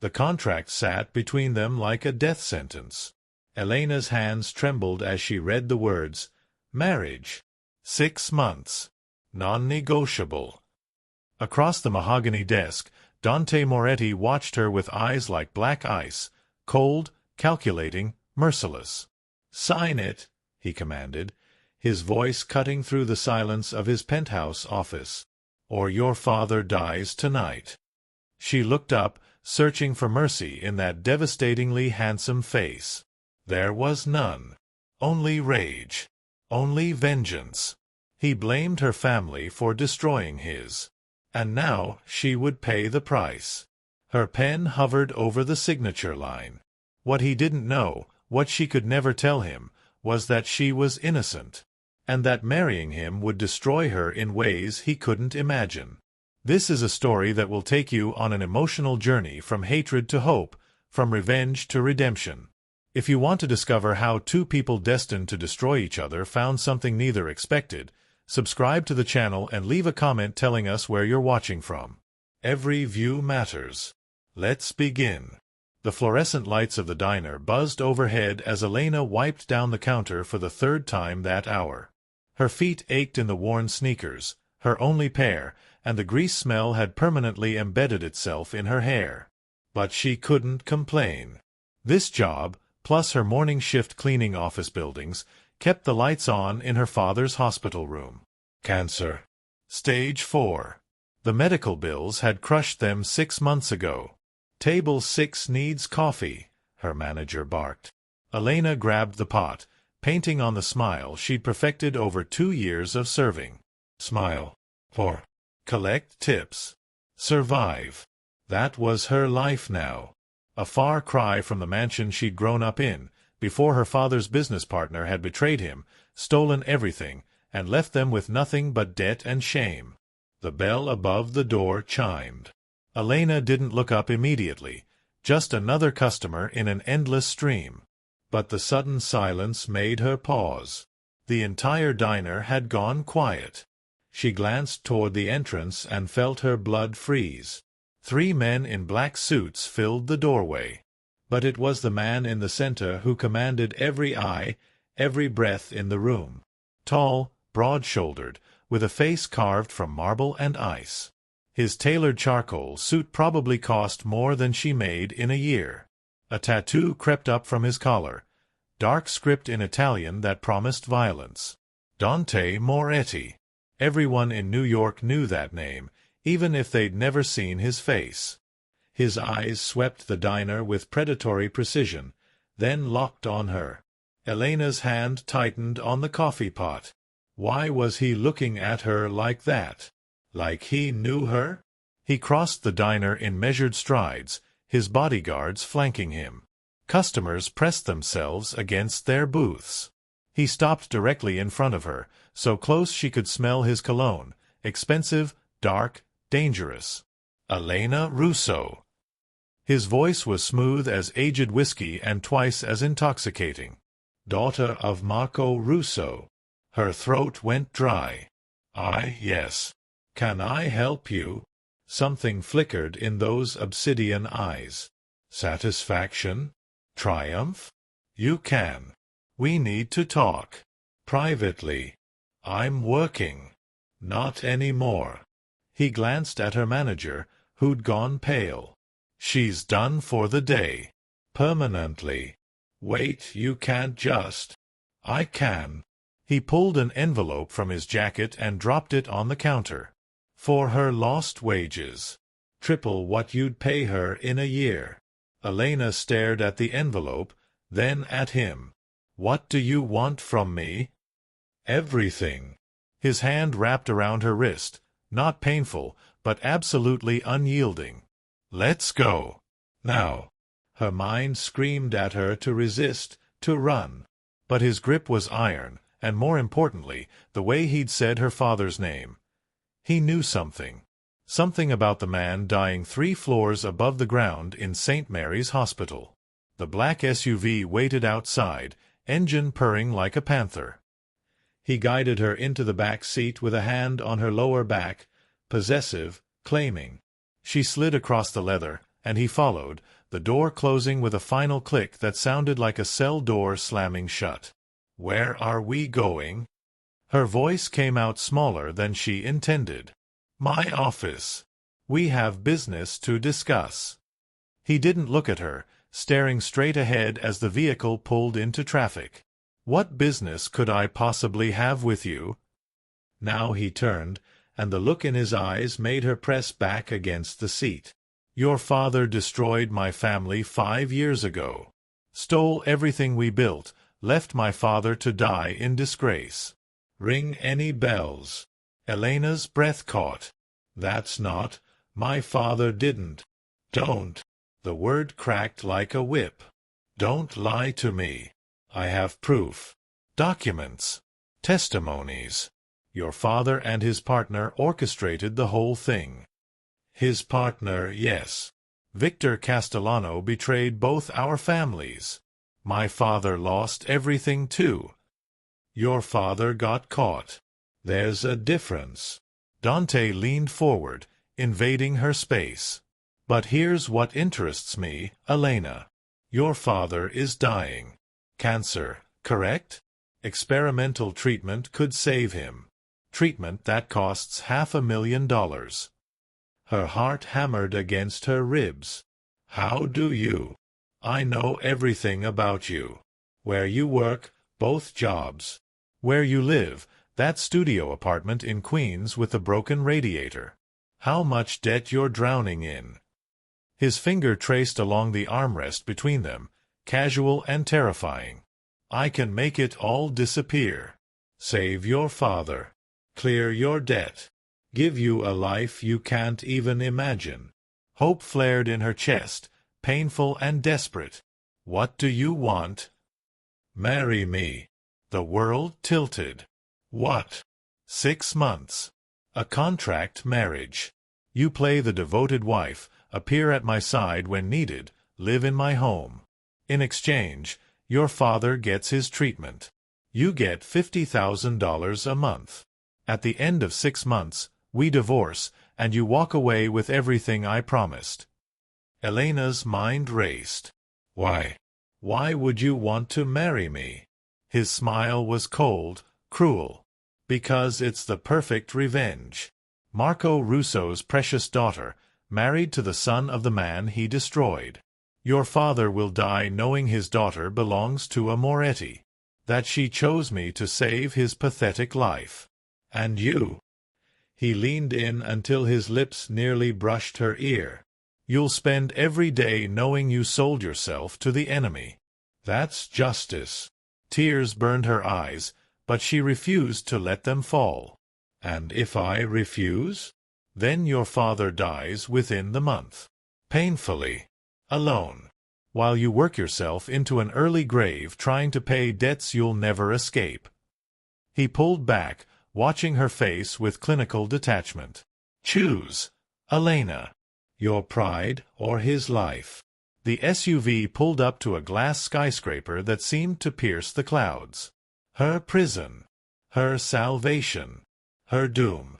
The contract sat between them like a death sentence. Elena's hands trembled as she read the words, "Marriage. 6 months. Non-negotiable." Across the mahogany desk, Dante Moretti watched her with eyes like black ice, cold, calculating, merciless. "Sign it," he commanded, his voice cutting through the silence of his penthouse office, "or your father dies tonight." She looked up, searching for mercy in that devastatingly handsome face. There was none. Only rage. Only vengeance. He blamed her family for destroying his. And now she would pay the price. Her pen hovered over the signature line. What he didn't know, what she could never tell him, was that she was innocent, and that marrying him would destroy her in ways he couldn't imagine. This is a story that will take you on an emotional journey from hatred to hope, from revenge to redemption. If you want to discover how two people destined to destroy each other found something neither expected, subscribe to the channel and leave a comment telling us where you're watching from. Every view matters. Let's begin. The fluorescent lights of the diner buzzed overhead as Elena wiped down the counter for the third time that hour. Her feet ached in the worn sneakers, her only pair, and the grease smell had permanently embedded itself in her hair. But she couldn't complain. This job, plus her morning shift cleaning office buildings, kept the lights on in her father's hospital room. Cancer. Stage 4. The medical bills had crushed them 6 months ago. "Table 6 needs coffee," her manager barked. Elena grabbed the pot, painting on the smile she'd perfected over 2 years of serving. Smile. For. Collect tips. Survive. That was her life now. A far cry from the mansion she'd grown up in, before her father's business partner had betrayed him, stolen everything, and left them with nothing but debt and shame. The bell above the door chimed. Elena didn't look up immediately, just another customer in an endless stream. But the sudden silence made her pause. The entire diner had gone quiet. She glanced toward the entrance and felt her blood freeze. 3 men in black suits filled the doorway. But it was the man in the center who commanded every eye, every breath in the room. Tall, broad-shouldered, with a face carved from marble and ice. His tailored charcoal suit probably cost more than she made in a year. A tattoo crept up from his collar, dark script in Italian that promised violence. Dante Moretti. Everyone in New York knew that name, even if they'd never seen his face. His eyes swept the diner with predatory precision, then locked on her. Elena's hand tightened on the coffee pot. Why was he looking at her like that? Like he knew her? He crossed the diner in measured strides, his bodyguards flanking him. Customers pressed themselves against their booths. He stopped directly in front of her, so close she could smell his cologne, expensive, dark, dangerous. Elena Russo. His voice was smooth as aged whiskey and twice as intoxicating. Daughter of Marco Russo. Her throat went dry. Yes. Can I help you? Something flickered in those obsidian eyes. Satisfaction? Triumph? You can. We need to talk. Privately. I'm working. Not anymore. He glanced at her manager, who'd gone pale. She's done for the day. Permanently. Wait, you can't just. I can. He pulled an envelope from his jacket and dropped it on the counter. For her lost wages. Triple what you'd pay her in a year. Elena stared at the envelope, then at him. What do you want from me? Everything. His hand wrapped around her wrist, not painful, but absolutely unyielding. Let's go. Now. Her mind screamed at her to resist, to run. But his grip was iron, and more importantly, the way he'd said her father's name. He knew something. Something about the man dying 3 floors above the ground in St. Mary's Hospital. The black SUV waited outside, engine purring like a panther. He guided her into the back seat with a hand on her lower back, possessive, claiming. She slid across the leather, and he followed, the door closing with a final click that sounded like a cell door slamming shut. "Where are we going?" Her voice came out smaller than she intended. "My office. We have business to discuss." He didn't look at her, staring straight ahead as the vehicle pulled into traffic. "What business could I possibly have with you?" Now he turned, and the look in his eyes made her press back against the seat. "Your father destroyed my family 5 years ago. Stole everything we built, left my father to die in disgrace." "Ring any bells?" Elena's breath caught. "That's not. My father didn't." "Don't." The word cracked like a whip. "Don't lie to me. I have proof. Documents. Testimonies. Your father and his partner orchestrated the whole thing." "His partner, yes. Victor Castellano betrayed both our families. My father lost everything too." "Your father got caught. There's a difference." Dante leaned forward, invading her space. "But here's what interests me, Elena. Your father is dying. Cancer, correct? Experimental treatment could save him. Treatment that costs $500,000. Her heart hammered against her ribs. "How do you? I know everything about you. Where you work, both jobs. Where you live, that studio apartment in Queens with the broken radiator. How much debt you're drowning in." His finger traced along the armrest between them, casual and terrifying. "I can make it all disappear. Save your father. Clear your debt. Give you a life you can't even imagine." Hope flared in her chest, painful and desperate. "What do you want?" "Marry me." The world tilted. "What?" 6 months. A contract marriage. You play the devoted wife, appear at my side when needed, live in my home. In exchange, your father gets his treatment. You get $50,000 a month. At the end of 6 months, we divorce, and you walk away with everything I promised. Elena's mind raced. Why? Why would you want to marry me? His smile was cold, cruel. Because it's the perfect revenge. Marco Russo's precious daughter, married to the son of the man he destroyed. Your father will die knowing his daughter belongs to a Moretti. That she chose me to save his pathetic life. And you? He leaned in until his lips nearly brushed her ear. You'll spend every day knowing you sold yourself to the enemy. That's justice. Tears burned her eyes, but she refused to let them fall. And if I refuse? Then your father dies within the month. Painfully. Alone. While you work yourself into an early grave trying to pay debts you'll never escape. He pulled back, watching her face with clinical detachment. Choose, Elena. Your pride or his life. The SUV pulled up to a glass skyscraper that seemed to pierce the clouds. Her prison. Her salvation. Her doom.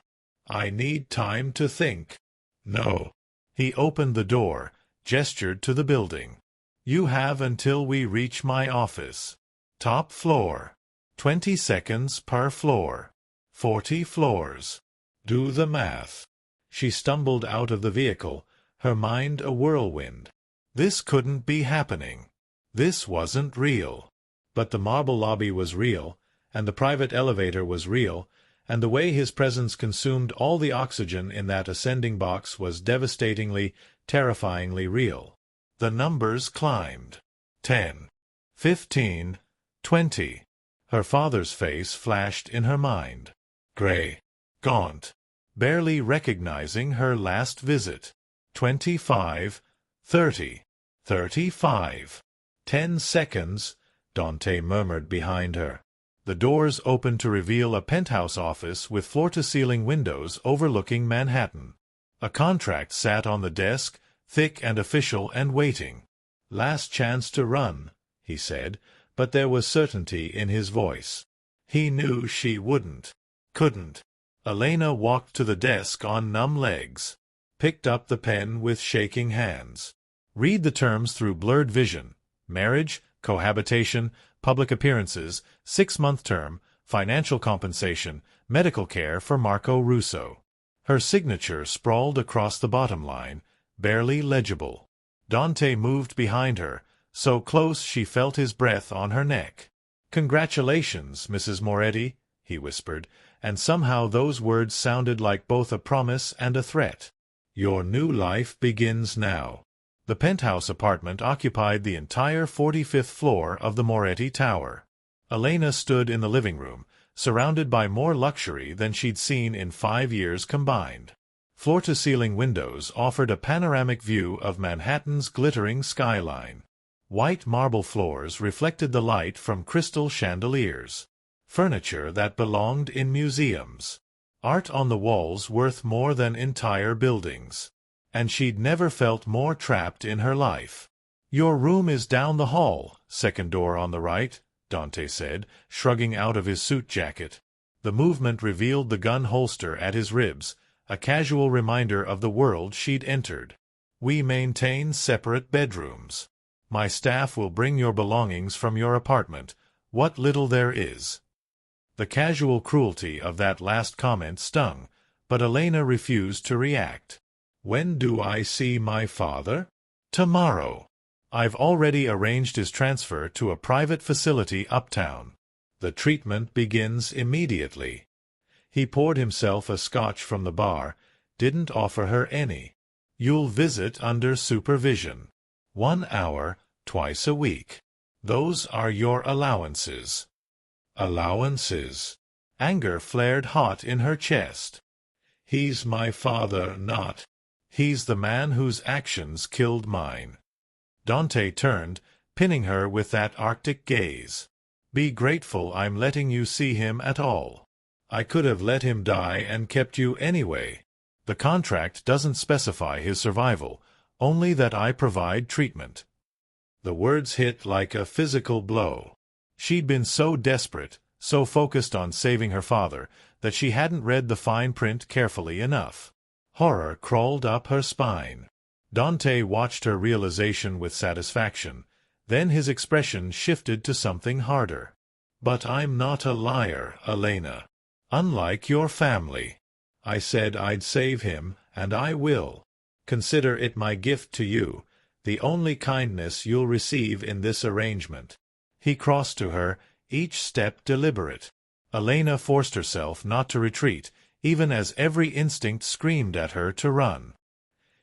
I need time to think. No. He opened the door, gestured to the building. You have until we reach my office. Top floor. 20 seconds per floor. 40 floors. Do the math. She stumbled out of the vehicle, her mind a whirlwind. This couldn't be happening. This wasn't real. But the marble lobby was real, and the private elevator was real, and the way his presence consumed all the oxygen in that ascending box was devastatingly, terrifyingly real. The numbers climbed. 10. 15. 20. Her father's face flashed in her mind. Gray. Gaunt. Barely recognizing her last visit. 25. 30. 35. 10 seconds, Dante murmured behind her. The doors opened to reveal a penthouse office with floor-to-ceiling windows overlooking Manhattan. A contract sat on the desk, thick and official and waiting. Last chance to run, he said, but there was certainty in his voice. He knew she wouldn't. Couldn't. Elena walked to the desk on numb legs. Picked up the pen with shaking hands. Read the terms through blurred vision: marriage, cohabitation, public appearances, 6-month term, financial compensation, medical care for Marco Russo. Her signature sprawled across the bottom line, barely legible. Dante moved behind her, so close she felt his breath on her neck. "Congratulations, Mrs. Moretti," he whispered, and somehow those words sounded like both a promise and a threat. "Your new life begins now." The penthouse apartment occupied the entire 45th floor of the Moretti Tower. Elena stood in the living room, surrounded by more luxury than she'd seen in 5 years combined. Floor-to-ceiling windows offered a panoramic view of Manhattan's glittering skyline. White marble floors reflected the light from crystal chandeliers. Furniture that belonged in museums. Art on the walls worth more than entire buildings. And she'd never felt more trapped in her life. "Your room is down the hall, second door on the right," Dante said, shrugging out of his suit jacket. The movement revealed the gun holster at his ribs, a casual reminder of the world she'd entered. "We maintain separate bedrooms. My staff will bring your belongings from your apartment, what little there is." The casual cruelty of that last comment stung, but Elena refused to react. "When do I see my father?" "Tomorrow. I've already arranged his transfer to a private facility uptown. The treatment begins immediately." He poured himself a scotch from the bar, didn't offer her any. "You'll visit under supervision. 1 hour, twice a week. Those are your allowances." "Allowances?" Anger flared hot in her chest. "He's my father, not—" "He's the man whose actions killed mine." Dante turned, pinning her with that Arctic gaze. "Be grateful I'm letting you see him at all. I could have let him die and kept you anyway. The contract doesn't specify his survival, only that I provide treatment." The words hit like a physical blow. She'd been so desperate, so focused on saving her father, that she hadn't read the fine print carefully enough. Horror crawled up her spine. Dante watched her realization with satisfaction. Then his expression shifted to something harder. "But I'm not a liar, Elena. Unlike your family. I said I'd save him, and I will. Consider it my gift to you, the only kindness you'll receive in this arrangement." He crossed to her, each step deliberate. Elena forced herself not to retreat, even as every instinct screamed at her to run.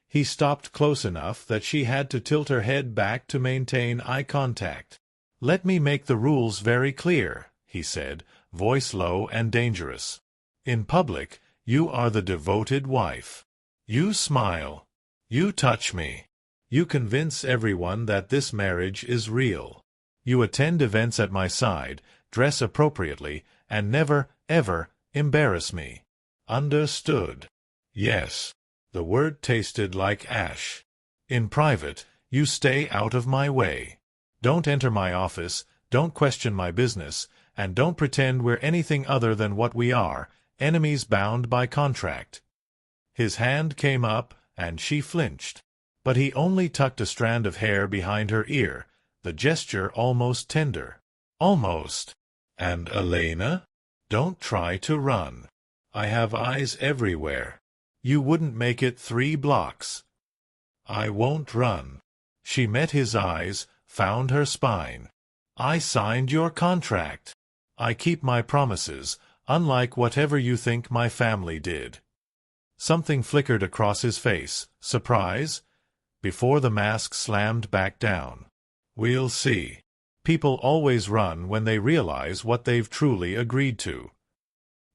He stopped close enough that she had to tilt her head back to maintain eye contact. "Let me make the rules very clear," he said, voice low and dangerous. "In public, you are the devoted wife. You smile. You touch me. You convince everyone that this marriage is real. You attend events at my side, dress appropriately, and never, ever, embarrass me. Understood?" "Yes." The word tasted like ash. "In private, you stay out of my way. Don't enter my office, don't question my business, and don't pretend we're anything other than what we are, enemies bound by contract." His hand came up, and she flinched. But he only tucked a strand of hair behind her ear, the gesture almost tender. "Almost." "And Elena? Don't try to run. I have eyes everywhere. You wouldn't make it 3 blocks. I won't run." She met his eyes, found her spine. "I signed your contract. I keep my promises, unlike whatever you think my family did." Something flickered across his face. Surprise? Before the mask slammed back down. "We'll see." People always run when they realize what they've truly agreed to.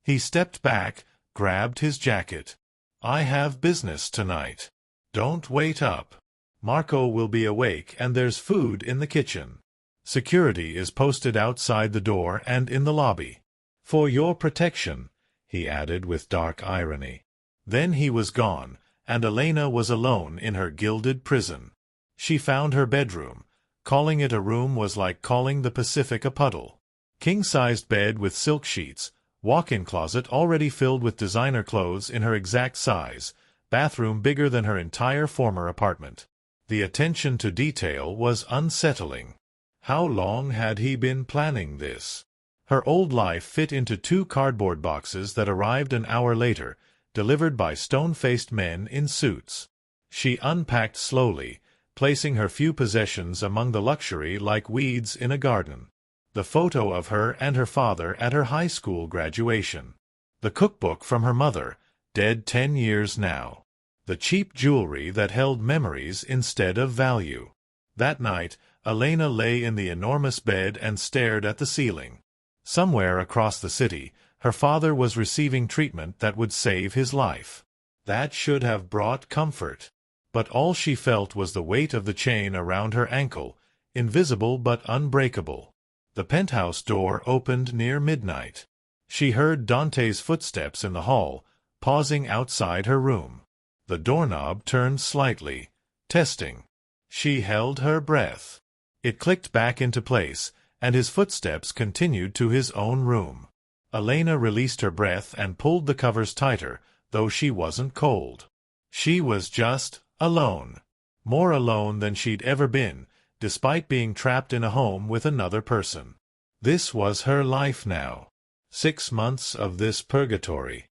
He stepped back, grabbed his jacket. "I have business tonight. Don't wait up. Marco will be awake and there's food in the kitchen. Security is posted outside the door and in the lobby. For your protection," he added with dark irony. Then he was gone, and Elena was alone in her gilded prison. She found her bedroom. Calling it a room was like calling the Pacific a puddle. King-sized bed with silk sheets, walk-in closet already filled with designer clothes in her exact size, bathroom bigger than her entire former apartment. The attention to detail was unsettling. How long had he been planning this? Her old life fit into 2 cardboard boxes that arrived an hour later, delivered by stone-faced men in suits. She unpacked slowly, placing her few possessions among the luxury like weeds in a garden. The photo of her and her father at her high school graduation. The cookbook from her mother, dead 10 years now. The cheap jewelry that held memories instead of value. That night, Elena lay in the enormous bed and stared at the ceiling. Somewhere across the city, her father was receiving treatment that would save his life. That should have brought comfort. But all she felt was the weight of the chain around her ankle, invisible but unbreakable. The penthouse door opened near midnight. She heard Dante's footsteps in the hall, pausing outside her room. The doorknob turned slightly, testing. She held her breath. It clicked back into place, and his footsteps continued to his own room. Elena released her breath and pulled the covers tighter, though she wasn't cold. She was just alone. More alone than she'd ever been, despite being trapped in a home with another person. This was her life now. 6 months of this purgatory.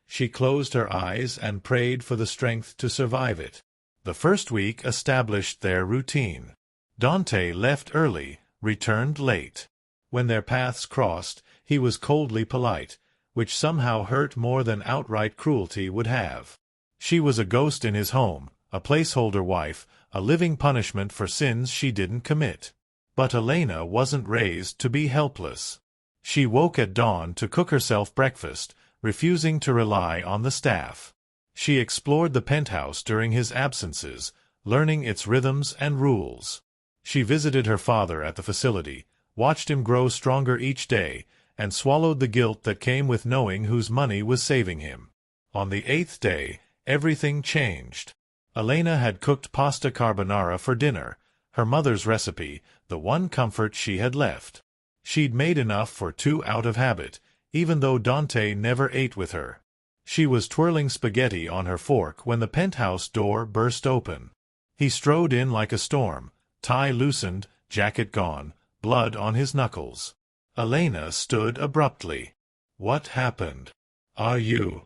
She closed her eyes and prayed for the strength to survive it. The first week established their routine. Dante left early, returned late. When their paths crossed, he was coldly polite, which somehow hurt more than outright cruelty would have. She was a ghost in his home, a placeholder wife, a living punishment for sins she didn't commit. But Elena wasn't raised to be helpless. She woke at dawn to cook herself breakfast, refusing to rely on the staff. She explored the penthouse during his absences, learning its rhythms and rules. She visited her father at the facility, watched him grow stronger each day, and swallowed the guilt that came with knowing whose money was saving him. On the 8th day, everything changed. Elena had cooked pasta carbonara for dinner, her mother's recipe, the one comfort she had left. She'd made enough for 2 out of habit, even though Dante never ate with her. She was twirling spaghetti on her fork when the penthouse door burst open. He strode in like a storm, tie loosened, jacket gone, blood on his knuckles. Elena stood abruptly. "What happened? Are you—"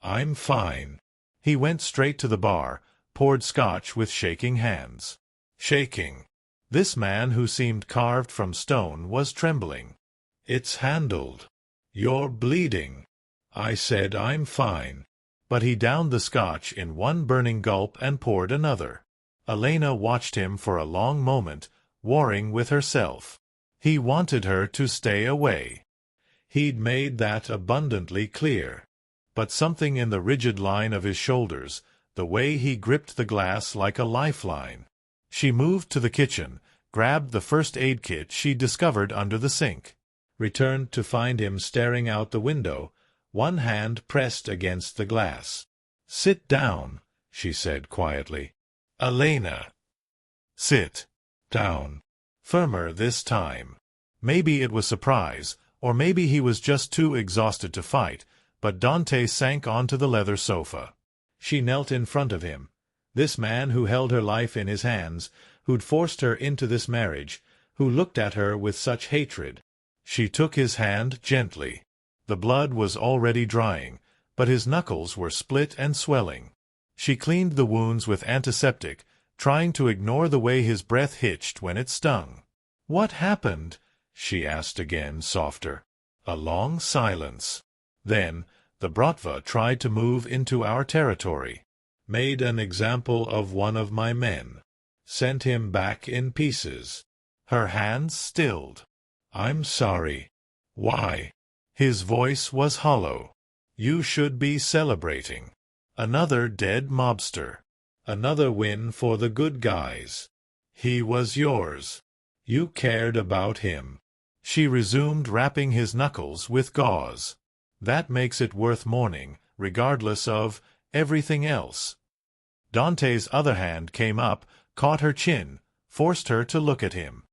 "I'm fine." He went straight to the bar, poured scotch with shaking hands. Shaking. This man who seemed carved from stone was trembling. "It's handled. You're bleeding." I said I'm fine. But he downed the scotch in one burning gulp and poured another. Elena watched him for a long moment, warring with herself. He wanted her to stay away. He'd made that abundantly clear. But something in the rigid line of his shoulders, the way he gripped the glass like a lifeline. She moved to the kitchen, grabbed the first aid kit she discovered under the sink. Returned to find him staring out the window, one hand pressed against the glass. "Sit down," she said quietly. "Elena." "Sit down." Firmer this time. Maybe it was surprise, or maybe he was just too exhausted to fight, but Dante sank onto the leather sofa. She knelt in front of him. This man who held her life in his hands, who'd forced her into this marriage, who looked at her with such hatred. She took his hand gently. The blood was already drying, but his knuckles were split and swelling. She cleaned the wounds with antiseptic, trying to ignore the way his breath hitched when it stung. "What happened?" she asked again, softer. A long silence. Then, the Bratva tried to move into our territory. Made an example of one of my men. Sent him back in pieces. Her hands stilled. "I'm sorry." "Why?" His voice was hollow. "You should be celebrating. Another dead mobster. Another win for the good guys. He was yours. You cared about him." She resumed wrapping his knuckles with gauze. "That makes it worth mourning, regardless of everything else." Dante's other hand came up, caught her chin, forced her to look at him.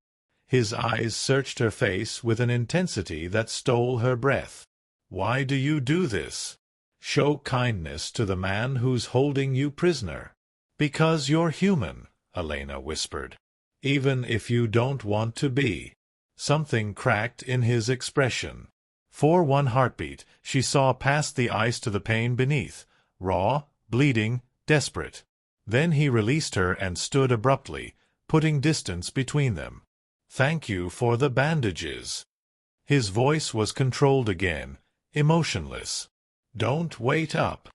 His eyes searched her face with an intensity that stole her breath. "Why do you do this? Show kindness to the man who's holding you prisoner." "Because you're human," Elena whispered. "Even if you don't want to be." Something cracked in his expression. For one heartbeat, she saw past the ice to the pain beneath, raw, bleeding, desperate. Then he released her and stood abruptly, putting distance between them. "Thank you for the bandages." His voice was controlled again, emotionless. "Don't wait up."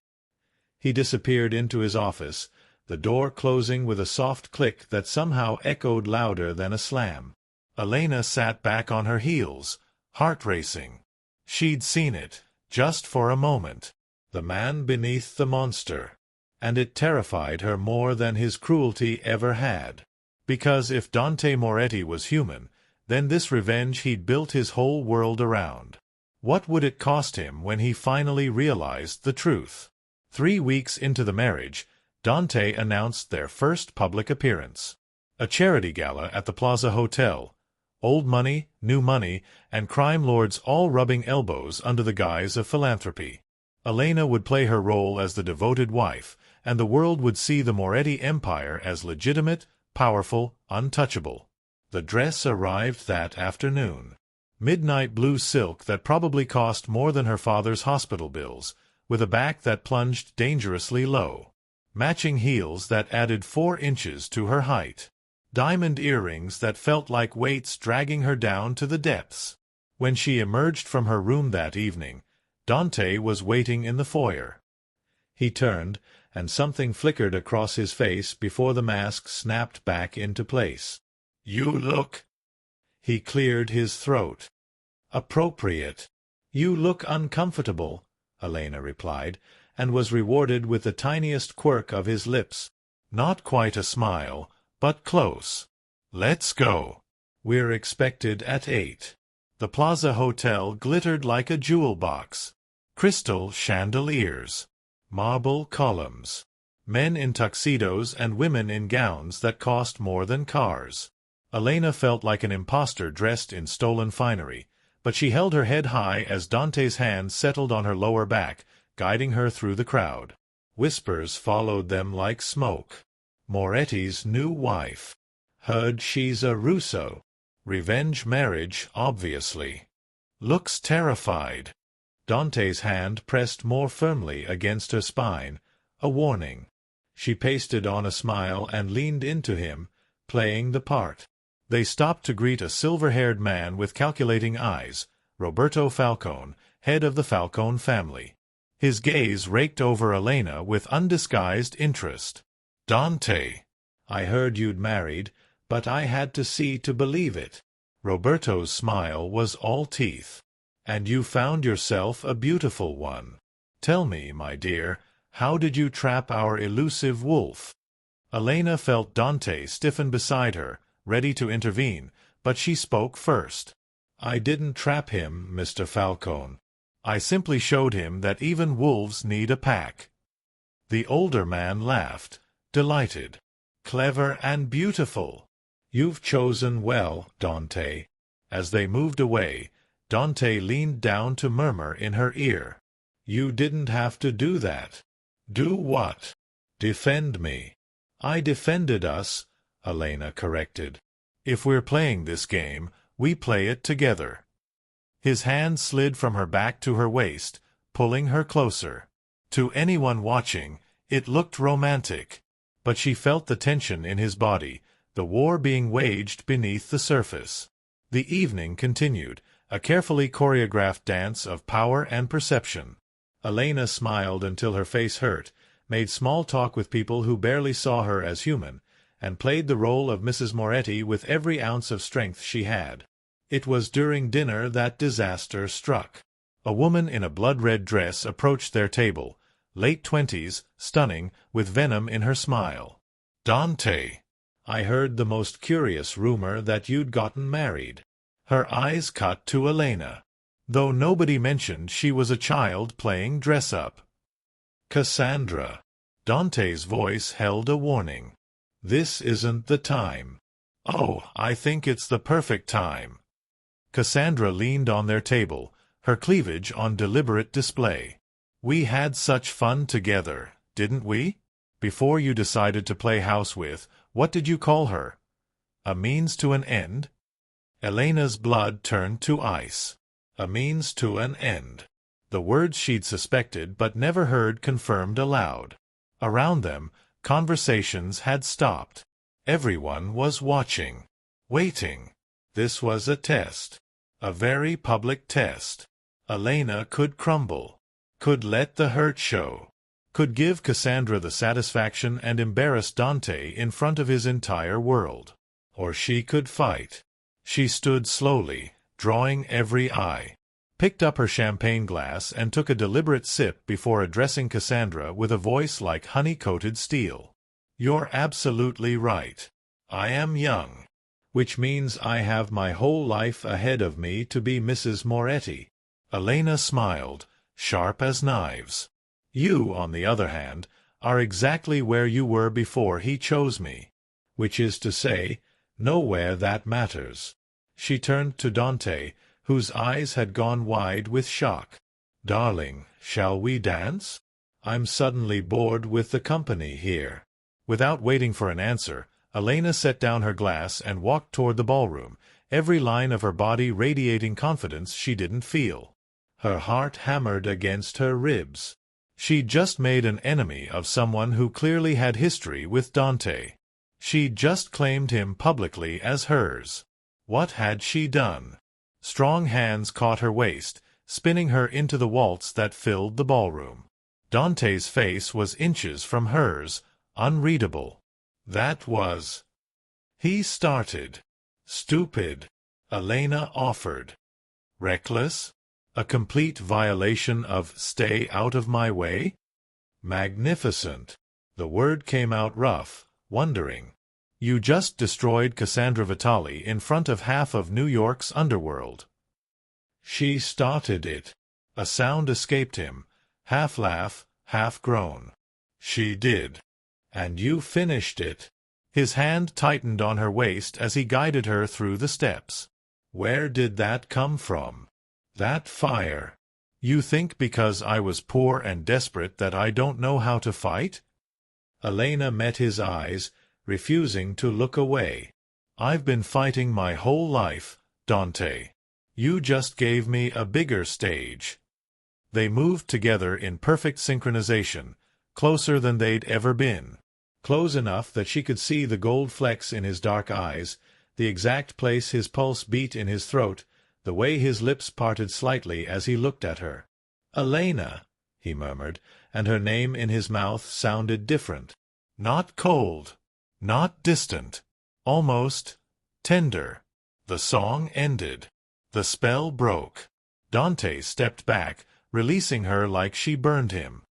He disappeared into his office, the door closing with a soft click that somehow echoed louder than a slam. Elena sat back on her heels, heart racing. She'd seen it, just for a moment. The man beneath the monster. And it terrified her more than his cruelty ever had. Because if Dante Moretti was human, then this revenge he'd built his whole world around. What would it cost him when he finally realized the truth? 3 weeks into the marriage, Dante announced their first public appearance. A charity gala at the Plaza Hotel. Old money, new money, and crime lords all rubbing elbows under the guise of philanthropy. Elena would play her role as the devoted wife, and the world would see the Moretti empire as legitimate, powerful, untouchable. The dress arrived that afternoon. Midnight blue silk that probably cost more than her father's hospital bills, with a back that plunged dangerously low. Matching heels that added 4 inches to her height. Diamond earrings that felt like weights dragging her down to the depths. When she emerged from her room that evening, Dante was waiting in the foyer. He turned, and something flickered across his face before the mask snapped back into place. "You look—" He cleared his throat. "Appropriate." "You look uncomfortable," Elena replied, and was rewarded with the tiniest quirk of his lips. Not quite a smile, but close. "Let's go. We're expected at 8. The Plaza Hotel glittered like a jewel box. Crystal chandeliers. Marble columns. Men in tuxedos and women in gowns that cost more than cars. Elena felt like an imposter dressed in stolen finery, but she held her head high as Dante's hand settled on her lower back, guiding her through the crowd. Whispers followed them like smoke. Moretti's new wife. Heard she's a Russo. Revenge marriage, obviously. Looks terrified. Dante's hand pressed more firmly against her spine, a warning. She pasted on a smile and leaned into him, playing the part. They stopped to greet a silver-haired man with calculating eyes, Roberto Falcone, head of the Falcone family. His gaze raked over Elena with undisguised interest. "Dante, I heard you'd married, but I had to see to believe it." Roberto's smile was all teeth. "And you found yourself a beautiful one. Tell me, my dear, how did you trap our elusive wolf?" Elena felt Dante stiffen beside her, ready to intervene, but she spoke first. "I didn't trap him, Mr. Falcone. I simply showed him that even wolves need a pack." The older man laughed, delighted. "Clever and beautiful. You've chosen well, Dante." As they moved away, Dante leaned down to murmur in her ear. "You didn't have to do that." "Do what?" "Defend me." "I defended us," Elena corrected. "If we're playing this game, we play it together." His hand slid from her back to her waist, pulling her closer. To anyone watching, it looked romantic. But she felt the tension in his body, the war being waged beneath the surface. The evening continued, a carefully choreographed dance of power and perception. Elena smiled until her face hurt, made small talk with people who barely saw her as human, and played the role of Mrs. Moretti with every ounce of strength she had. It was during dinner that disaster struck. A woman in a blood-red dress approached their table, late 20s, stunning, with venom in her smile. "Dante, I heard the most curious rumor that you'd gotten married." Her eyes cut to Elena, though nobody mentioned she was a child playing dress-up. "Cassandra." Dante's voice held a warning. "This isn't the time." "Oh, I think it's the perfect time." Cassandra leaned on their table, her cleavage on deliberate display. "We had such fun together, didn't we? Before you decided to play house with, What did you call her? A means to an end? Elena's blood turned to ice. A means to an end. The words she'd suspected but never heard confirmed aloud. Around them, conversations had stopped. Everyone was watching. Waiting. This was a test. A very public test. Elena could crumble. Could let the hurt show. Could give Cassandra the satisfaction and embarrass Dante in front of his entire world. Or she could fight. She stood slowly, drawing every eye, picked up her champagne glass and took a deliberate sip before addressing Cassandra with a voice like honey-coated steel. You're absolutely right. I am young. Which means I have my whole life ahead of me to be Mrs. Moretti. Elena smiled, sharp as knives. You, on the other hand, are exactly where you were before he chose me. Which is to say, nowhere that matters. She turned to Dante, whose eyes had gone wide with shock. Darling, shall we dance? I'm suddenly bored with the company here. Without waiting for an answer, Elena set down her glass and walked toward the ballroom, every line of her body radiating confidence she didn't feel. Her heart hammered against her ribs. She'd just made an enemy of someone who clearly had history with Dante. She'd just claimed him publicly as hers. What had she done? Strong hands caught her waist, spinning her into the waltz that filled the ballroom. Dante's face was inches from hers, unreadable. That was... He started. Stupid. Elena offered. Reckless? A complete violation of "stay out of my way"? Magnificent. The word came out rough, wondering. You just destroyed Cassandra Vitali in front of half of New York's underworld. She started it. A sound escaped him, half laugh, half groan. She did. And you finished it. His hand tightened on her waist as he guided her through the steps. Where did that come from? That fire. You think because I was poor and desperate that I don't know how to fight? Elena met his eyes, refusing to look away. I've been fighting my whole life, Dante. You just gave me a bigger stage. They moved together in perfect synchronization, closer than they'd ever been. Close enough that she could see the gold flecks in his dark eyes, the exact place his pulse beat in his throat, the way his lips parted slightly as he looked at her. Elena, he murmured, and her name in his mouth sounded different. Not cold, not distant, almost tender. The song ended. The spell broke. Dante stepped back, releasing her like she burned him.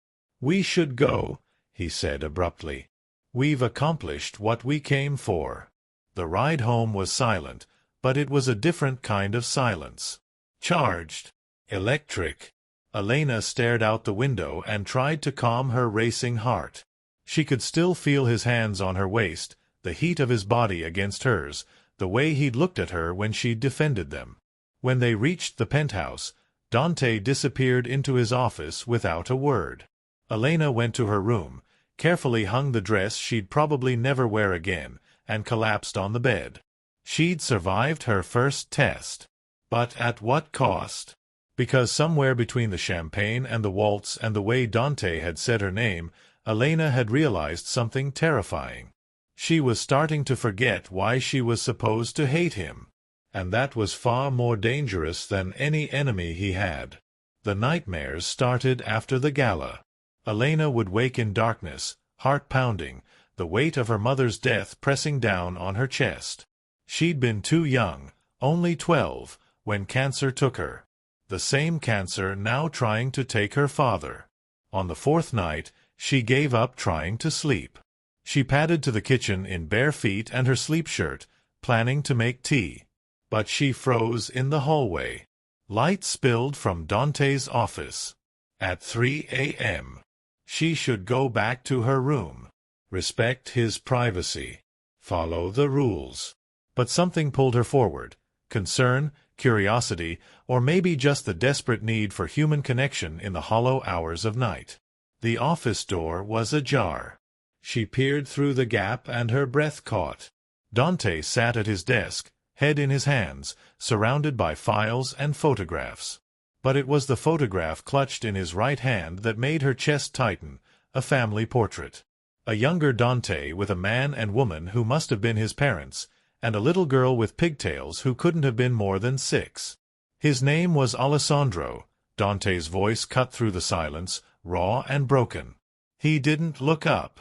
We should go, he said abruptly. We've accomplished what we came for. The ride home was silent, but it was a different kind of silence. Charged. Electric. Elena stared out the window and tried to calm her racing heart. She could still feel his hands on her waist, the heat of his body against hers, the way he'd looked at her when she'd defended them. When they reached the penthouse, Dante disappeared into his office without a word. Elena went to her room, carefully hung the dress she'd probably never wear again, and collapsed on the bed. She'd survived her first test. But at what cost? Because somewhere between the champagne and the waltz and the way Dante had said her name, Elena had realized something terrifying. She was starting to forget why she was supposed to hate him. And that was far more dangerous than any enemy he had. The nightmares started after the gala. Elena would wake in darkness, heart pounding, the weight of her mother's death pressing down on her chest. She'd been too young, only 12, when cancer took her. The same cancer now trying to take her father. On the fourth night, she gave up trying to sleep. She padded to the kitchen in bare feet and her sleep shirt, planning to make tea. But she froze in the hallway. Light spilled from Dante's office. At 3 a.m. She should go back to her room. Respect his privacy. Follow the rules. But something pulled her forward. Concern, curiosity, or maybe just the desperate need for human connection in the hollow hours of night. The office door was ajar. She peered through the gap and her breath caught. Dante sat at his desk, head in his hands, surrounded by files and photographs. But it was the photograph clutched in his right hand that made her chest tighten, a family portrait. A younger Dante with a man and woman who must have been his parents, and a little girl with pigtails who couldn't have been more than 6. His name was Alessandro. Dante's voice cut through the silence, raw and broken. He didn't look up.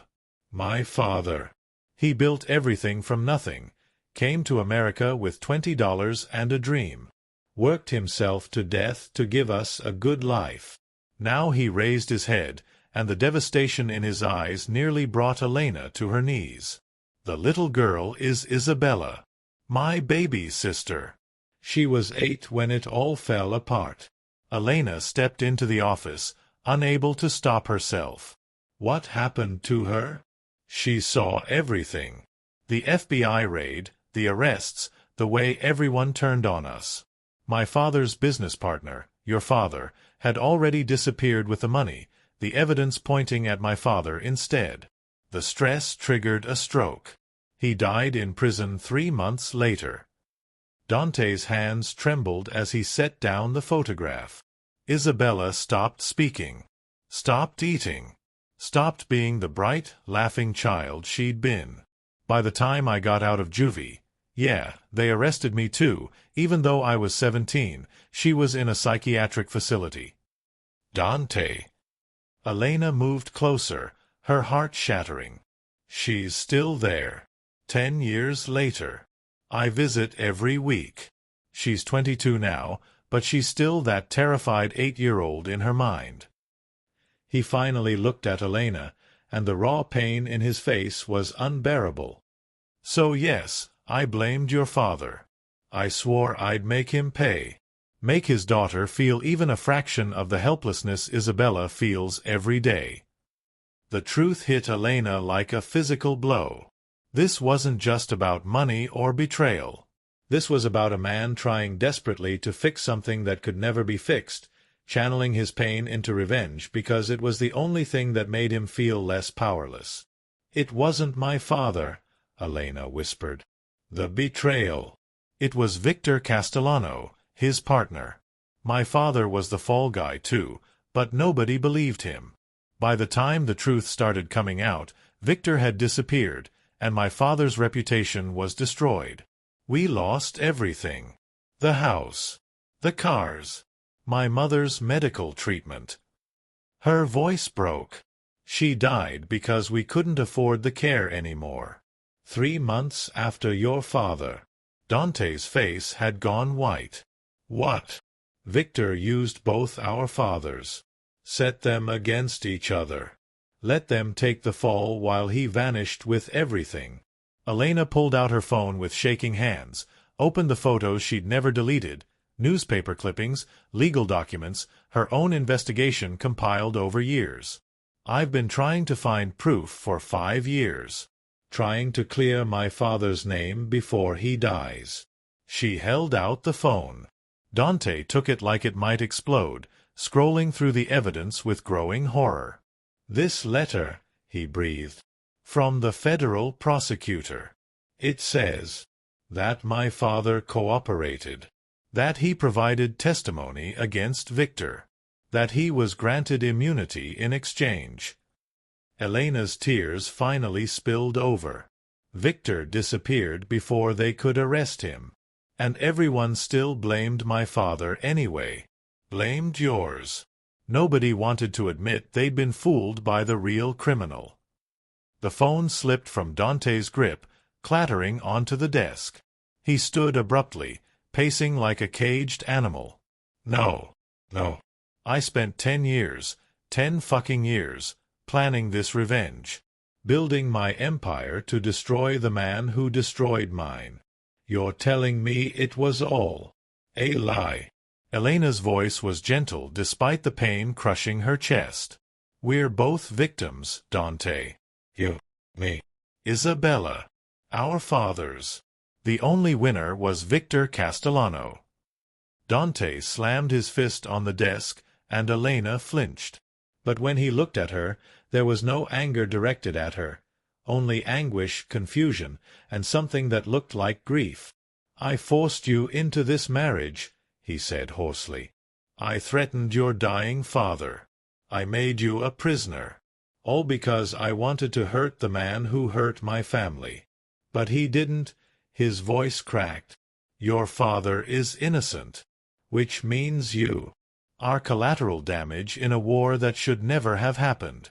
My father. He built everything from nothing, came to America with $20 and a dream, worked himself to death to give us a good life. Now he raised his head, and the devastation in his eyes nearly brought Elena to her knees. The little girl is Isabella, my baby sister. She was 8 when it all fell apart. Elena stepped into the office, unable to stop herself. What happened to her? She saw everything. The FBI raid, the arrests, the way everyone turned on us. My father's business partner, your father, had already disappeared with the money, the evidence pointing at my father instead. The stress triggered a stroke. He died in prison 3 months later. Dante's hands trembled as he set down the photograph. Isabella stopped speaking, stopped eating, stopped being the bright, laughing child she'd been. By the time I got out of juvie, yeah, they arrested me too, even though I was 17, she was in a psychiatric facility. Dante. Elena moved closer, her heart shattering. She's still there. 10 years later. I visit every week. She's 22 now, but she's still that terrified 8-year-old in her mind. He finally looked at Elena, and the raw pain in his face was unbearable. So yes, I blamed your father. I swore I'd make him pay. Make his daughter feel even a fraction of the helplessness Isabella feels every day. The truth hit Elena like a physical blow. This wasn't just about money or betrayal. This was about a man trying desperately to fix something that could never be fixed, channeling his pain into revenge because it was the only thing that made him feel less powerless. It wasn't my father, Elena whispered. The betrayal. It was Victor Castellano, his partner. My father was the fall guy too, but nobody believed him. By the time the truth started coming out, Victor had disappeared, and my father's reputation was destroyed. We lost everything. The house. The cars. My mother's medical treatment. Her voice broke. She died because we couldn't afford the care anymore. 3 months after your father. Dante's face had gone white. What? Victor used both our fathers. Set them against each other. Let them take the fall while he vanished with everything. Elena pulled out her phone with shaking hands, opened the photos she'd never deleted, newspaper clippings, legal documents, her own investigation compiled over years. I've been trying to find proof for 5 years. Trying to clear my father's name before he dies. She held out the phone. Dante took it like it might explode, scrolling through the evidence with growing horror. This letter, he breathed. From the federal prosecutor. It says that my father cooperated, that he provided testimony against Victor, that he was granted immunity in exchange. Elena's tears finally spilled over. Victor disappeared before they could arrest him. And everyone still blamed my father anyway. Blamed yours. Nobody wanted to admit they'd been fooled by the real criminal. The phone slipped from Dante's grip, clattering onto the desk. He stood abruptly, pacing like a caged animal. No. I spent 10 years, 10 fucking years, planning this revenge. Building my empire to destroy the man who destroyed mine. You're telling me it was all a lie. Elena's voice was gentle despite the pain crushing her chest. We're both victims, Dante. You, me, Isabella, our fathers. The only winner was Victor Castellano. Dante slammed his fist on the desk, and Elena flinched. But when he looked at her, there was no anger directed at her, only anguish, confusion, and something that looked like grief. "I forced you into this marriage," he said hoarsely. "I threatened your dying father. I made you a prisoner. All because I wanted to hurt the man who hurt my family. But he didn't." His voice cracked. "Your father is innocent. Which means you are collateral damage in a war that should never have happened."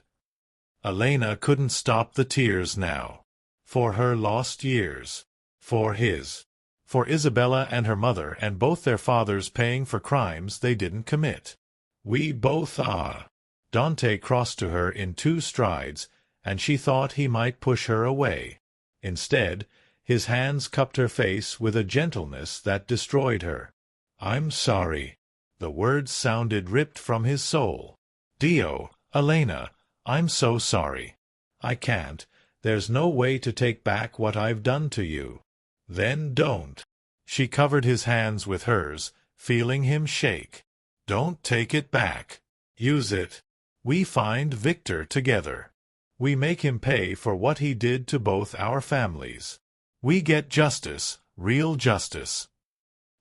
Elena couldn't stop the tears now. For her lost years. For his. For Isabella and her mother and both their fathers paying for crimes they didn't commit. "We both are." Dante crossed to her in 2 strides, and she thought he might push her away. Instead, his hands cupped her face with a gentleness that destroyed her. "I'm sorry." The words sounded ripped from his soul. "Dio, Elena, I'm so sorry. I can't. There's no way to take back what I've done to you." "Then don't." She covered his hands with hers, feeling him shake. "Don't take it back. Use it. We find Victor together. We make him pay for what he did to both our families. We get justice, real justice."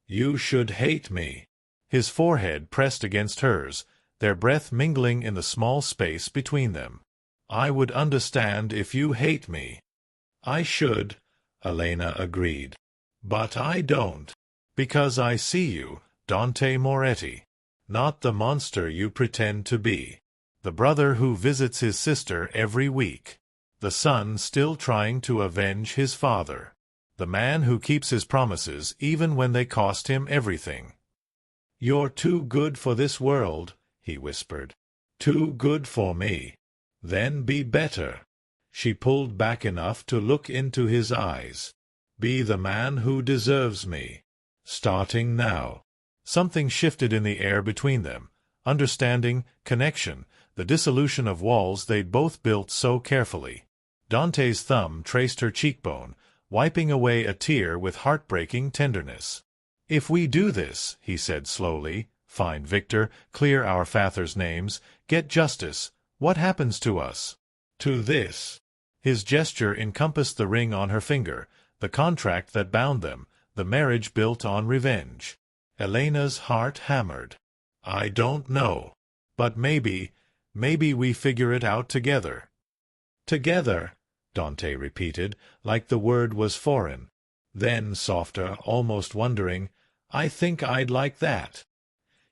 "You should hate me." His forehead pressed against hers, their breath mingling in the small space between them. "I would understand if you hate me." "I should," Elena agreed. "But I don't. Because I see you, Dante Moretti. Not the monster you pretend to be. The brother who visits his sister every week. The son still trying to avenge his father. The man who keeps his promises even when they cost him everything." "You're too good for this world," he whispered. "Too good for me. Then be better." She pulled back enough to look into his eyes. "Be the man who deserves me. Starting now." Something shifted in the air between them. Understanding, connection, the dissolution of walls they'd both built so carefully. Dante's thumb traced her cheekbone, wiping away a tear with heartbreaking tenderness. "If we do this," he said slowly, "find Victor, clear our fathers' names, get justice, what happens to us?" "To this." His gesture encompassed the ring on her finger, the contract that bound them, the marriage built on revenge. Elena's heart hammered. "I don't know. But maybe we figure it out together." "Together," Dante repeated, like the word was foreign. Then, softer, almost wondering, "I think I'd like that."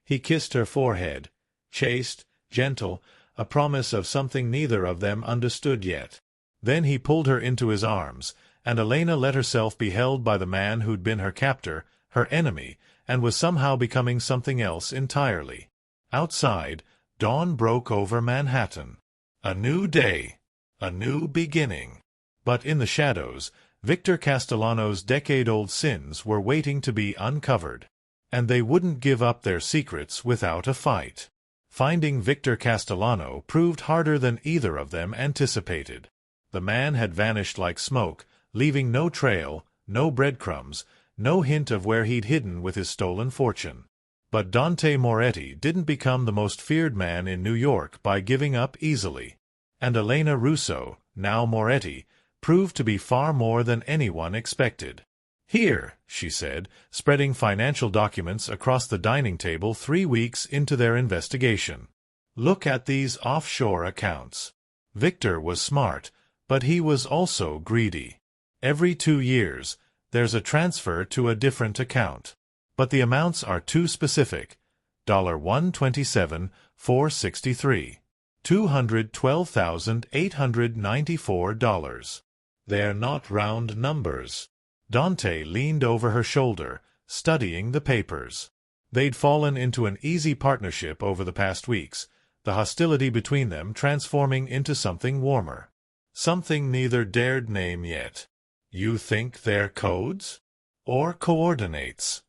He kissed her forehead, chaste, gentle, a promise of something neither of them understood yet. Then he pulled her into his arms, and Elena let herself be held by the man who'd been her captor, her enemy, and was somehow becoming something else entirely. Outside, dawn broke over Manhattan. A new day, a new beginning. But in the shadows, Victor Castellano's decade-old sins were waiting to be uncovered. And they wouldn't give up their secrets without a fight. Finding Victor Castellano proved harder than either of them anticipated. The man had vanished like smoke, leaving no trail, no breadcrumbs, no hint of where he'd hidden with his stolen fortune. But Dante Moretti didn't become the most feared man in New York by giving up easily. And Elena Russo, now Moretti, proved to be far more than anyone expected. "Here," she said, spreading financial documents across the dining table 3 weeks into their investigation. "Look at these offshore accounts." Victor was smart, but he was also greedy. Every 2 years, there's a transfer to a different account. But the amounts are too specific. $127,463. $212,894. They're not round numbers. Dante leaned over her shoulder, studying the papers. They'd fallen into an easy partnership over the past weeks, the hostility between them transforming into something warmer. Something neither dared name yet. "You think they're codes? Or coordinates?"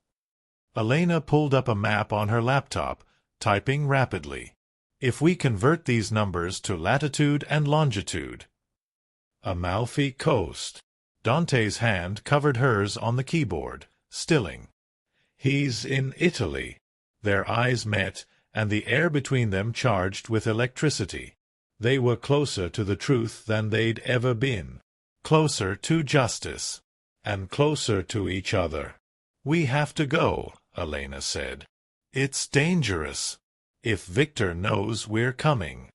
Elena pulled up a map on her laptop, typing rapidly. "If we convert these numbers to latitude and longitude." Amalfi Coast. Dante's hand covered hers on the keyboard, stilling. "He's in Italy." Their eyes met, and the air between them charged with electricity. They were closer to the truth than they'd ever been. closer to justice, and closer to each other. We have to go, Elena said. It's dangerous. If Victor knows we're coming,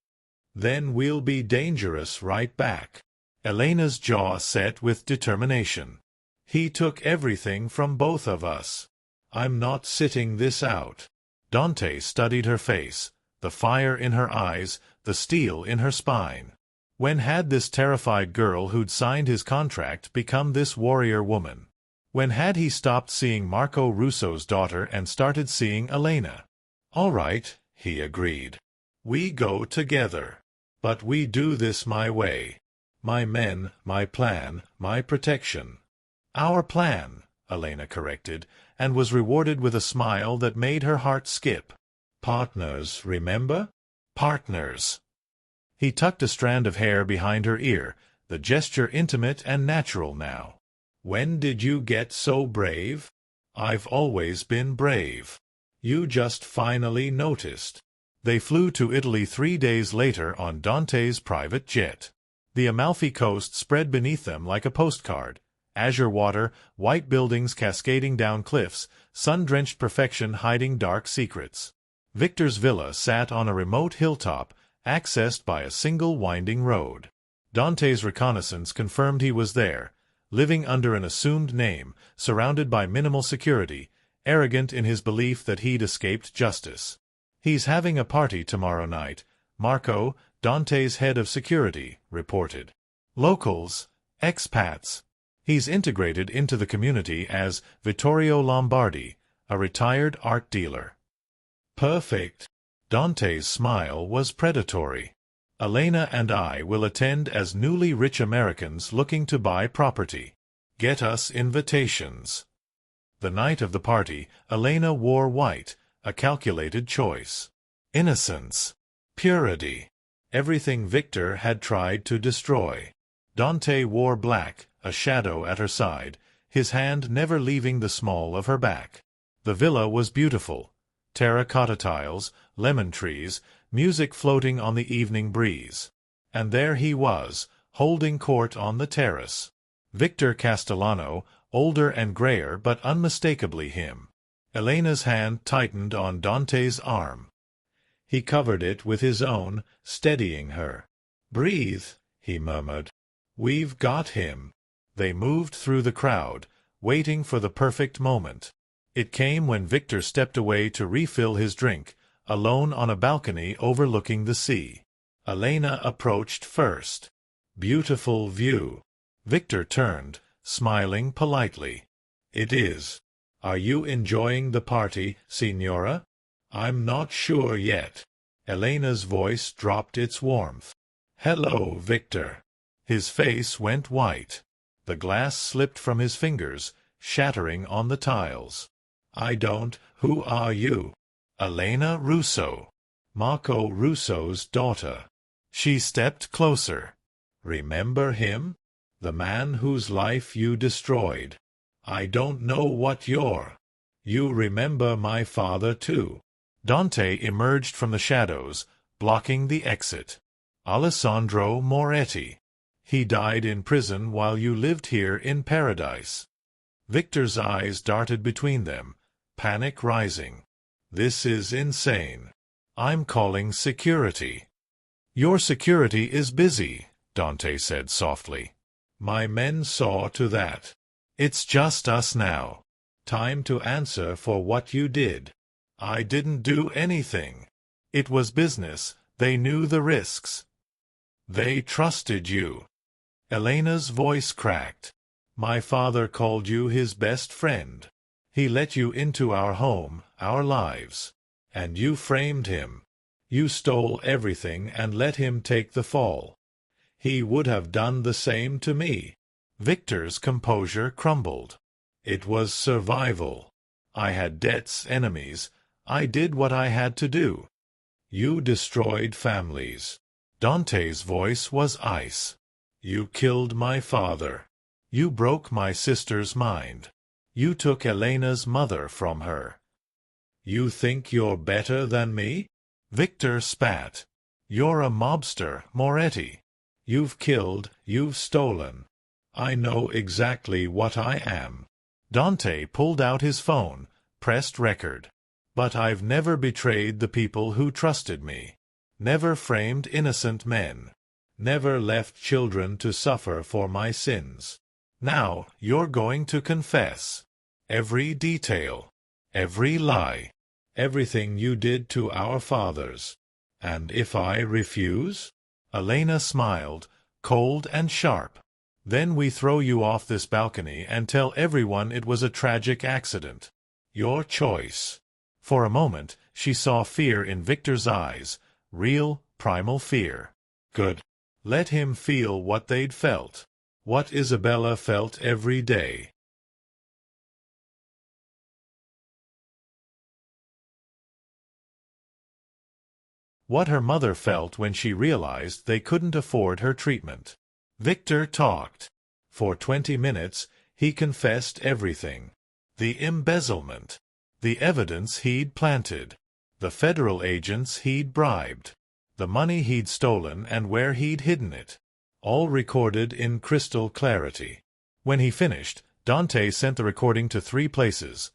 then we'll be dangerous right back. Elena's jaw set with determination. He took everything from both of us. I'm not sitting this out. Dante studied her face, the fire in her eyes, the steel in her spine. When had this terrified girl who'd signed his contract become this warrior woman? When had he stopped seeing Marco Russo's daughter and started seeing Elena? All right, he agreed. We go together. But we do this my way. My men, my plan, my protection. Our plan, Elena corrected, and was rewarded with a smile that made her heart skip. Partners, remember? Partners. He tucked a strand of hair behind her ear, the gesture intimate and natural now. When did you get so brave? I've always been brave. You just finally noticed. They flew to Italy 3 days later on Dante's private jet. The Amalfi Coast spread beneath them like a postcard. Azure water, white buildings cascading down cliffs, sun-drenched perfection hiding dark secrets. Victor's villa sat on a remote hilltop, accessed by a single winding road. Dante's reconnaissance confirmed he was there, living under an assumed name, surrounded by minimal security, arrogant in his belief that he'd escaped justice. He's having a party tomorrow night, Marco, Dante's head of security, reported. Locals, expats. He's integrated into the community as Vittorio Lombardi, a retired art dealer. Perfect. Dante's smile was predatory. Elena and I will attend as newly rich Americans looking to buy property. Get us invitations. The night of the party, Elena wore white, a calculated choice. Innocence. Purity. Everything Victor had tried to destroy. Dante wore black, a shadow at her side, his hand never leaving the small of her back. The villa was beautiful. Terracotta tiles, lemon trees, music floating on the evening breeze. And there he was, holding court on the terrace. Victor Castellano, older and grayer but unmistakably him. Elena's hand tightened on Dante's arm. He covered it with his own, steadying her. "Breathe," he murmured. "We've got him." They moved through the crowd, waiting for the perfect moment. It came when Victor stepped away to refill his drink, alone on a balcony overlooking the sea. Elena approached first. "Beautiful view." Victor turned, smiling politely. "It is. Are you enjoying the party, Signora?" "I'm not sure yet." Elena's voice dropped its warmth. "Hello, Victor." His face went white. The glass slipped from his fingers, shattering on the tiles. Who are you?" "Elena Russo. Marco Russo's daughter." She stepped closer. "Remember him? The man whose life you destroyed." "I don't know what you're." "You remember my father, too." Dante emerged from the shadows, blocking the exit. "Alessandro Moretti. He died in prison while you lived here in paradise." Victor's eyes darted between them, panic rising. "This is insane. I'm calling security." "Your security is busy," Dante said softly. "My men saw to that. It's just us now. Time to answer for what you did." "I didn't do anything." "It was business. They knew the risks." "They trusted you." Elena's voice cracked. "My father called you his best friend. He let you into our home, our lives. And you framed him. You stole everything and let him take the fall. He would have done the same to me." Victor's composure crumbled. "It was survival. I had debts, enemies. I did what I had to do." "You destroyed families." Dante's voice was ice. "You killed my father. You broke my sister's mind. You took Elena's mother from her. You think you're better than me?" Victor spat. "You're a mobster, Moretti. You've killed, you've stolen. I know exactly what I am. Dante pulled out his phone, pressed record. But I've never betrayed the people who trusted me. Never framed innocent men. Never left children to suffer for my sins. Now you're going to confess. Every detail. Every lie. Everything you did to our fathers. And if I refuse? Elena smiled, cold and sharp. Then we throw you off this balcony and tell everyone it was a tragic accident. Your choice. For a moment, she saw fear in Victor's eyes, real, primal fear. Good. Let him feel what they'd felt. What Isabella felt every day. What her mother felt when she realized they couldn't afford her treatment. Victor talked. For 20 minutes, he confessed everything. The embezzlement. The evidence he'd planted. The federal agents he'd bribed. The money he'd stolen and where he'd hidden it. All recorded in crystal clarity. When he finished, Dante sent the recording to 3 places: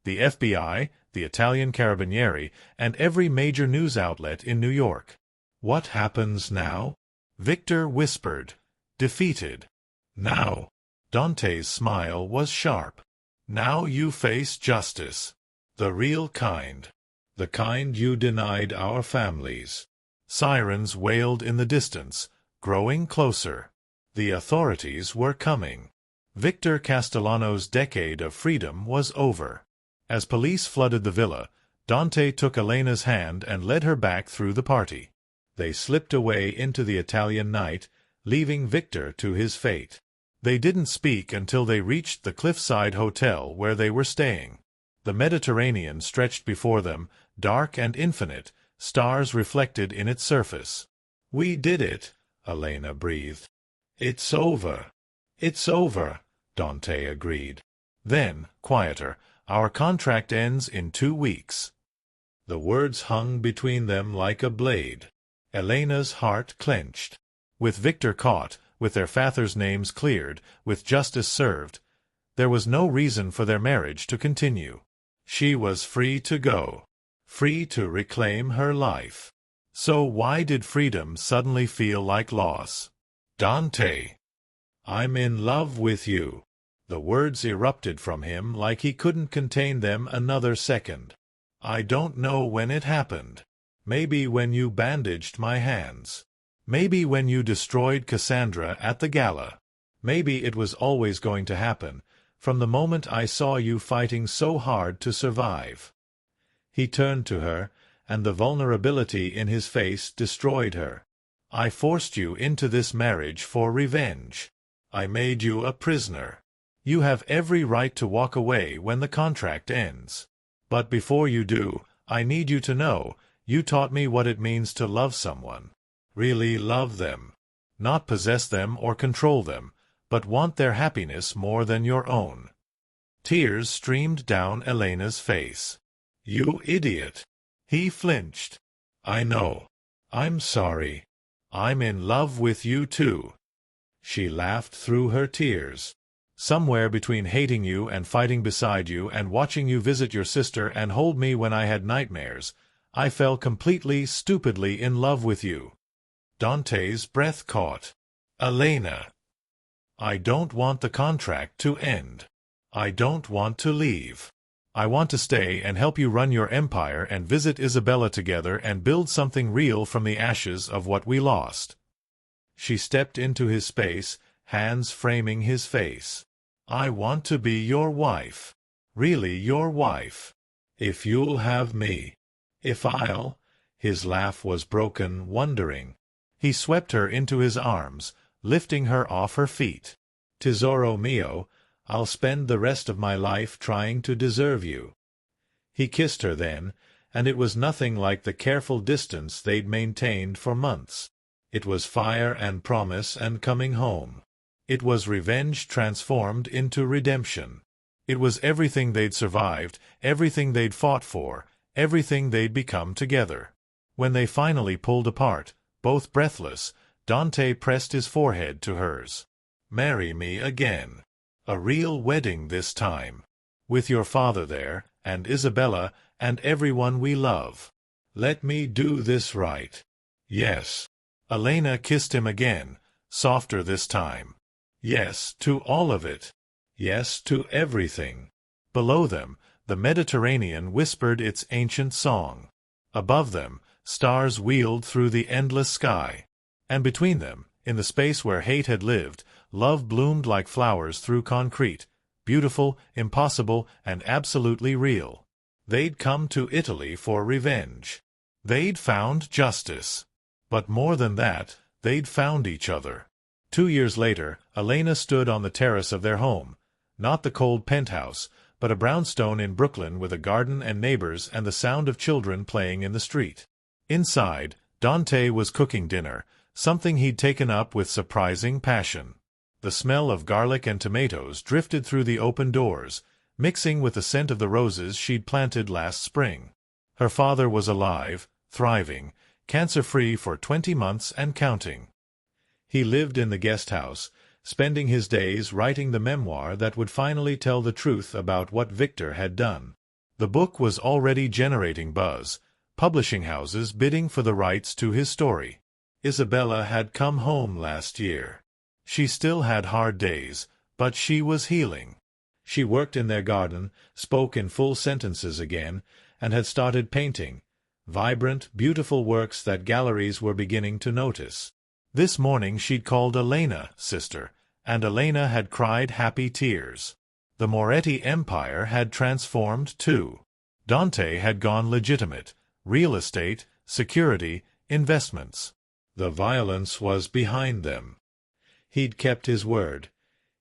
the FBI, the Italian Carabinieri, and every major news outlet in New York. What happens now? Victor whispered, defeated. Now. Dante's smile was sharp. Now you face justice. The real kind. The kind you denied our families. Sirens wailed in the distance, growing closer. The authorities were coming. Victor Castellano's decade of freedom was over. As police flooded the villa, Dante took Elena's hand and led her back through the party. They slipped away into the Italian night, leaving Victor to his fate. They didn't speak until they reached the cliffside hotel where they were staying. The Mediterranean stretched before them, dark and infinite, stars reflected in its surface. "We did it," Elena breathed. "It's over." "It's over," Dante agreed. Then, quieter, "Our contract ends in 2 weeks." The words hung between them like a blade. Elena's heart clenched. With Victor caught, with their fathers' names cleared, with justice served, there was no reason for their marriage to continue. She was free to go, free to reclaim her life. So why did freedom suddenly feel like loss? "Dante, I'm in love with you." The words erupted from him like he couldn't contain them another second. "I don't know when it happened. Maybe when you bandaged my hands. Maybe when you destroyed Cassandra at the gala. Maybe it was always going to happen, from the moment I saw you fighting so hard to survive." He turned to her, and the vulnerability in his face destroyed her. "I forced you into this marriage for revenge. I made you a prisoner. You have every right to walk away when the contract ends. But before you do, I need you to know, you taught me what it means to love someone. Really love them. Not possess them or control them, but want their happiness more than your own." Tears streamed down Elena's face. "You idiot." He flinched. "I know. I'm sorry. I'm in love with you too." She laughed through her tears. "Somewhere between hating you and fighting beside you and watching you visit your sister and hold me when I had nightmares, I fell completely, stupidly in love with you." Dante's breath caught. "Elena, I don't want the contract to end. I don't want to leave. I want to stay and help you run your empire and visit Isabella together and build something real from the ashes of what we lost." She stepped into his space, hands framing his face. "I want to be your wife. Really your wife. If you'll have me. If I'll—" His laugh was broken, wondering. He swept her into his arms, lifting her off her feet. "Tesoro mio, I'll spend the rest of my life trying to deserve you." He kissed her then, and it was nothing like the careful distance they'd maintained for months. It was fire and promise and coming home. It was revenge transformed into redemption. It was everything they'd survived, everything they'd fought for, everything they'd become together. When they finally pulled apart, both breathless, Dante pressed his forehead to hers. marry me again. A real wedding this time. With your father there, and Isabella, and everyone we love. Let me do this right. Yes. Elena kissed him again, softer this time. Yes, to all of it. Yes, to everything. Below them, the Mediterranean whispered its ancient song. Above them, stars wheeled through the endless sky. And between them, in the space where hate had lived, love bloomed like flowers through concrete, beautiful, impossible, and absolutely real. They'd come to Italy for revenge. They'd found justice. But more than that, they'd found each other. 2 years later, Elena stood on the terrace of their home. Not the cold penthouse, but a brownstone in Brooklyn with a garden and neighbors and the sound of children playing in the street. Inside, Dante was cooking dinner, something he'd taken up with surprising passion. The smell of garlic and tomatoes drifted through the open doors, mixing with the scent of the roses she'd planted last spring. Her father was alive, thriving, cancer-free for 20 months and counting. He lived in the guest house, spending his days writing the memoir that would finally tell the truth about what Victor had done. The book was already generating buzz, publishing houses bidding for the rights to his story. Isabella had come home last year. She still had hard days, but she was healing. She worked in their garden, spoke in full sentences again, and had started painting. Vibrant, beautiful works that galleries were beginning to notice. This morning she'd called Elena sister, and Elena had cried happy tears. The Moretti empire had transformed too. Dante had gone legitimate, real estate, security, investments. The violence was behind them. He'd kept his word.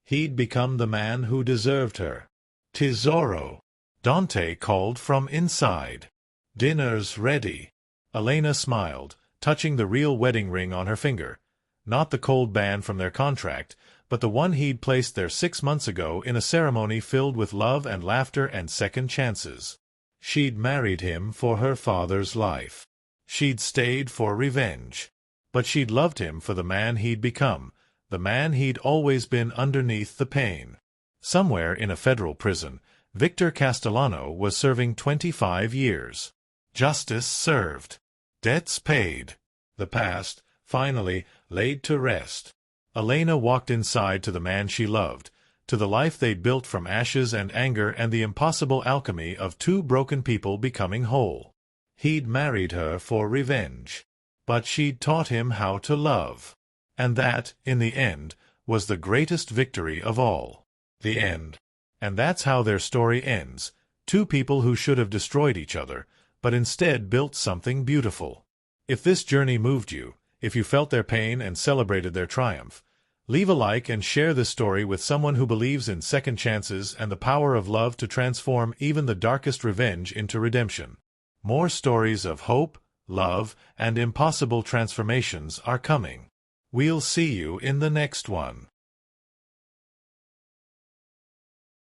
He'd become the man who deserved her. Tesoro! Dante called from inside. Dinner's ready. Elena smiled, touching the real wedding ring on her finger. Not the cold band from their contract, but the one he'd placed there 6 months ago in a ceremony filled with love and laughter and second chances. She'd married him for her father's life. She'd stayed for revenge. But she'd loved him for the man he'd become, the man he'd always been underneath the pain. Somewhere in a federal prison, Victor Castellano was serving 25 years. Justice served. Debts paid. The past, finally, laid to rest. Elena walked inside to the man she loved, to the life they'd built from ashes and anger and the impossible alchemy of two broken people becoming whole. He'd married her for revenge. But she'd taught him how to love. And that, in the end, was the greatest victory of all. The end. And that's how their story ends. Two people who should have destroyed each other, but instead built something beautiful. If this journey moved you, if you felt their pain and celebrated their triumph, leave a like and share this story with someone who believes in second chances and the power of love to transform even the darkest revenge into redemption. More stories of hope, love, and impossible transformations are coming. We'll see you in the next one.